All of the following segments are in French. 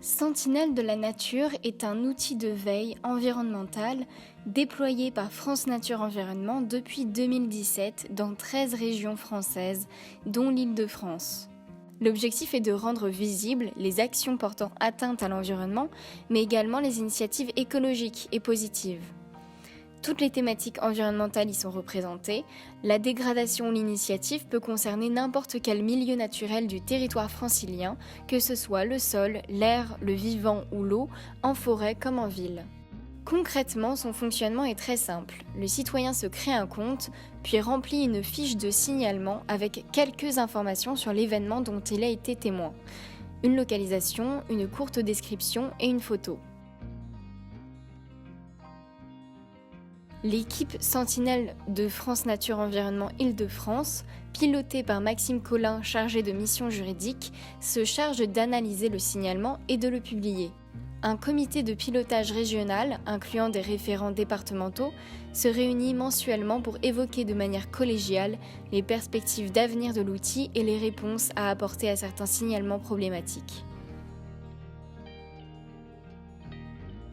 Sentinelle de la nature est un outil de veille environnementale déployé par France Nature Environnement depuis 2017 dans 13 régions françaises, dont l'Île-de-France. L'objectif est de rendre visibles les actions portant atteinte à l'environnement, mais également les initiatives écologiques et positives. Toutes les thématiques environnementales y sont représentées. La dégradation ou l'initiative peut concerner n'importe quel milieu naturel du territoire francilien, que ce soit le sol, l'air, le vivant ou l'eau, en forêt comme en ville. Concrètement, son fonctionnement est très simple. Le citoyen se crée un compte, puis remplit une fiche de signalement avec quelques informations sur l'événement dont il a été témoin. Une localisation, une courte description et une photo. L'équipe Sentinelle de France Nature Environnement Île-de-France, pilotée par Maxime Collin, chargé de mission juridique, se charge d'analyser le signalement et de le publier. Un comité de pilotage régional, incluant des référents départementaux, se réunit mensuellement pour évoquer de manière collégiale les perspectives d'avenir de l'outil et les réponses à apporter à certains signalements problématiques.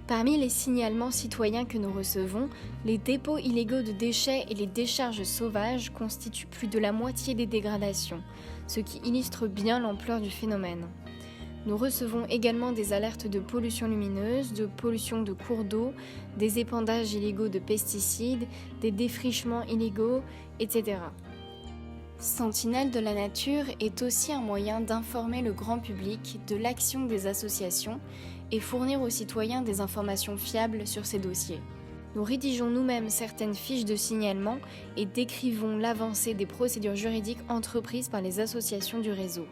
Parmi les signalements citoyens que nous recevons, les dépôts illégaux de déchets et les décharges sauvages constituent plus de la moitié des dégradations, ce qui illustre bien l'ampleur du phénomène. Nous recevons également des alertes de pollution lumineuse, de pollution de cours d'eau, des épandages illégaux de pesticides, des défrichements illégaux, etc. Sentinelle de la nature est aussi un moyen d'informer le grand public de l'action des associations et fournir aux citoyens des informations fiables sur ces dossiers. Nous rédigeons nous-mêmes certaines fiches de signalement et décrivons l'avancée des procédures juridiques entreprises par les associations du réseau.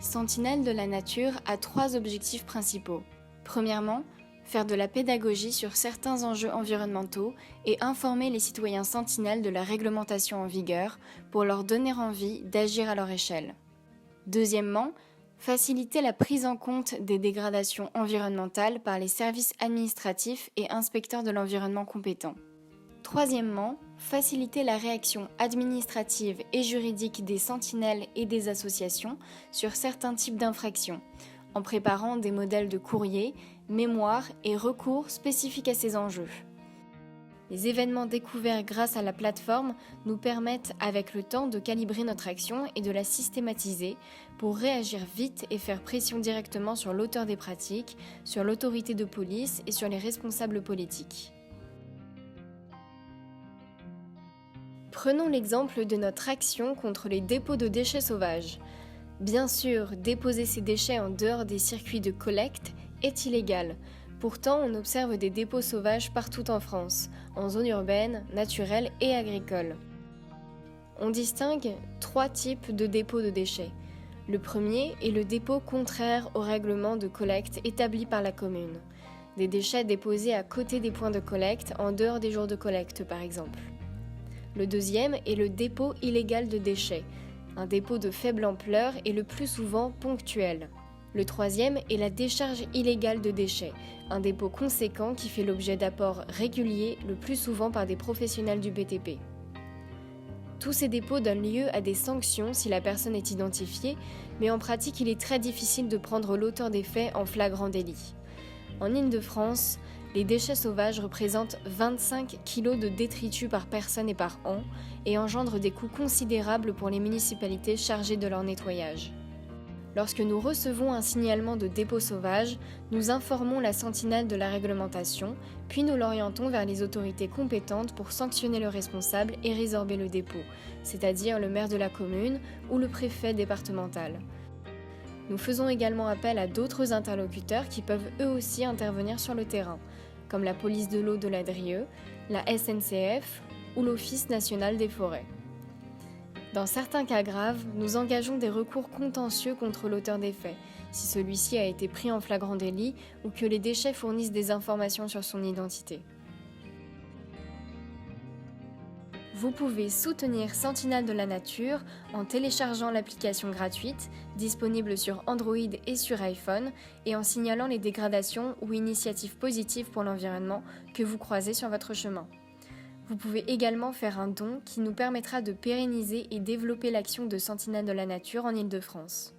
Sentinelle de la nature a 3 objectifs principaux. Premièrement, faire de la pédagogie sur certains enjeux environnementaux et informer les citoyens sentinelles de la réglementation en vigueur pour leur donner envie d'agir à leur échelle. Deuxièmement, faciliter la prise en compte des dégradations environnementales par les services administratifs et inspecteurs de l'environnement compétents. Troisièmement, faciliter la réaction administrative et juridique des sentinelles et des associations sur certains types d'infractions, en préparant des modèles de courrier, mémoires et recours spécifiques à ces enjeux. Les événements découverts grâce à la plateforme nous permettent avec le temps de calibrer notre action et de la systématiser pour réagir vite et faire pression directement sur l'auteur des pratiques, sur l'autorité de police et sur les responsables politiques. Prenons l'exemple de notre action contre les dépôts de déchets sauvages. Bien sûr, déposer ces déchets en dehors des circuits de collecte est illégal. Pourtant, on observe des dépôts sauvages partout en France, en zone urbaine, naturelle et agricole. On distingue 3 types de dépôts de déchets. Le premier est le dépôt contraire au règlement de collecte établi par la commune. Des déchets déposés à côté des points de collecte, en dehors des jours de collecte par exemple. Le deuxième est le dépôt illégal de déchets, un dépôt de faible ampleur et le plus souvent ponctuel. Le troisième est la décharge illégale de déchets, un dépôt conséquent qui fait l'objet d'apports réguliers, le plus souvent par des professionnels du BTP. Tous ces dépôts donnent lieu à des sanctions si la personne est identifiée, mais en pratique il est très difficile de prendre l'auteur des faits en flagrant délit. En Île-de-France, les déchets sauvages représentent 25 kg de détritus par personne et par an et engendrent des coûts considérables pour les municipalités chargées de leur nettoyage. Lorsque nous recevons un signalement de dépôt sauvage, nous informons la sentinelle de la réglementation, puis nous l'orientons vers les autorités compétentes pour sanctionner le responsable et résorber le dépôt, c'est-à-dire le maire de la commune ou le préfet départemental. Nous faisons également appel à d'autres interlocuteurs qui peuvent eux aussi intervenir sur le terrain, comme la police de l'eau de la Drieu, la SNCF ou l'Office national des forêts. Dans certains cas graves, nous engageons des recours contentieux contre l'auteur des faits, si celui-ci a été pris en flagrant délit ou que les déchets fournissent des informations sur son identité. Vous pouvez soutenir Sentinelle de la nature en téléchargeant l'application gratuite, disponible sur Android et sur iPhone, et en signalant les dégradations ou initiatives positives pour l'environnement que vous croisez sur votre chemin. Vous pouvez également faire un don qui nous permettra de pérenniser et développer l'action de Sentinelle de la nature en Île-de-France.